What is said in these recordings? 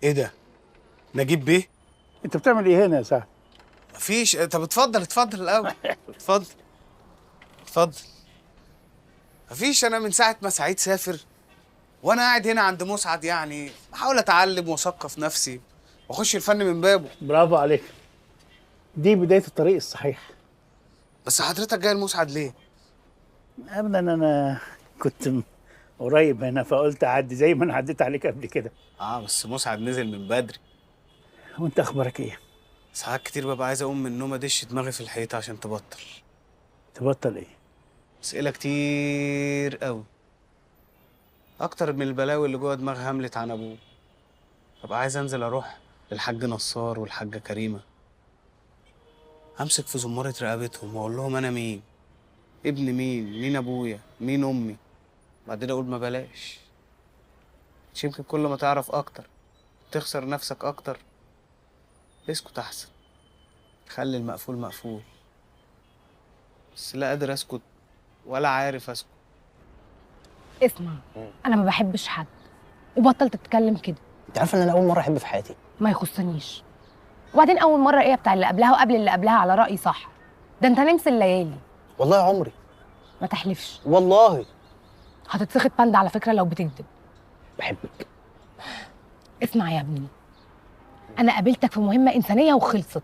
ايه ده؟ نجيب بيه؟ انت بتعمل ايه هنا يا سعد؟ مفيش. طب اتفضل الاول. اتفضل اتفضل. مفيش، انا من ساعه ما سعيد سافر وانا قاعد هنا عند مسعد، يعني بحاول اتعلم واثقف نفسي واخش الفن من بابه. برافو عليك، دي بداية الطريق الصحيح. بس حضرتك جاي لمسعد ليه؟ ابدا، انا كنت قريب هنا فقلت اعدي زي ما انا عديت عليك قبل كده. بس مسعد نزل من بدري. وانت اخبارك ايه؟ ساعات كتير ببقى عايز اقوم من النوم ادش دماغي في الحيطه عشان تبطل. تبطل ايه؟ اسئله كتير قوي، اكتر من البلاوي اللي جوه دماغ هاملت عن ابوه. ببقى عايز انزل اروح للحاج نصار والحاجه كريمه، امسك في زماره رقبتهم واقول لهم انا مين، ابن مين ابويا، مين امي. بعدين اقول ما بلاش، مش يمكن كل ما تعرف اكتر تخسر نفسك اكتر. اسكت احسن، خلي المقفول مقفول. بس لا قادر اسكت ولا عارف اسكت. اسمع، انا ما بحبش حد وبطل تتكلم كده. انت عارفه ان انا اول مره احب في حياتي؟ ما يخصنيش. وبعدين اول مره ايه بتاع اللي قبلها وقبل اللي قبلها؟ على رايي صح، ده انت نمس الليالي. والله عمري. ما تحلفش. والله هتتسخط باندا على فكره لو بتكذب. بحبك. اسمع يا ابني، انا قابلتك في مهمه انسانيه وخلصت.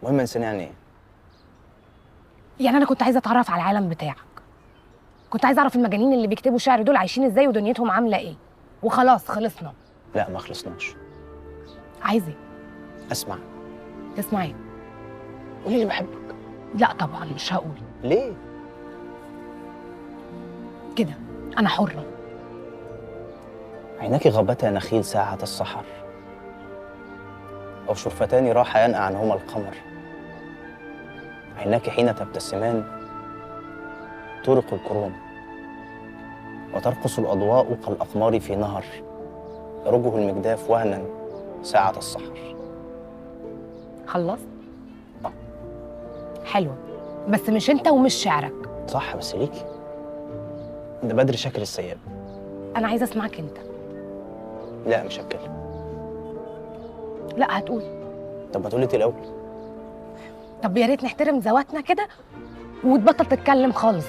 مهمه انسانيه يعني ايه؟ يعني انا كنت عايزه اتعرف على العالم بتاعك، كنت عايزه اعرف المجانين اللي بيكتبوا شعر دول عايشين ازاي ودنيتهم عامله ايه، وخلاص خلصنا. لا ما خلصناش. عايز ايه؟ اسمع. تسمع ايه؟ قولي لي بحبك. لا طبعا مش هقول ليه؟ كده، انا حره. عيناك غابتا نخيل ساعة السحر، أو شرفتان راح ينأى عنهما القمر. عيناك حين تبتسمان تورق الكروم، وترقص الأضواء كالأقمار في نهر يرجه المجداف وهنا ساعة السحر. خلصت؟ حلوة، بس مش انت ومش شعرك. صح بس ليكي. ده بدر شاكر السياب. انا عايزه اسمعك انت. لا مش هتكلم. لا هتقول. طب ما تقولي انت الأول. طب يا ريت نحترم ذواتنا كده وتبطل تتكلم خالص.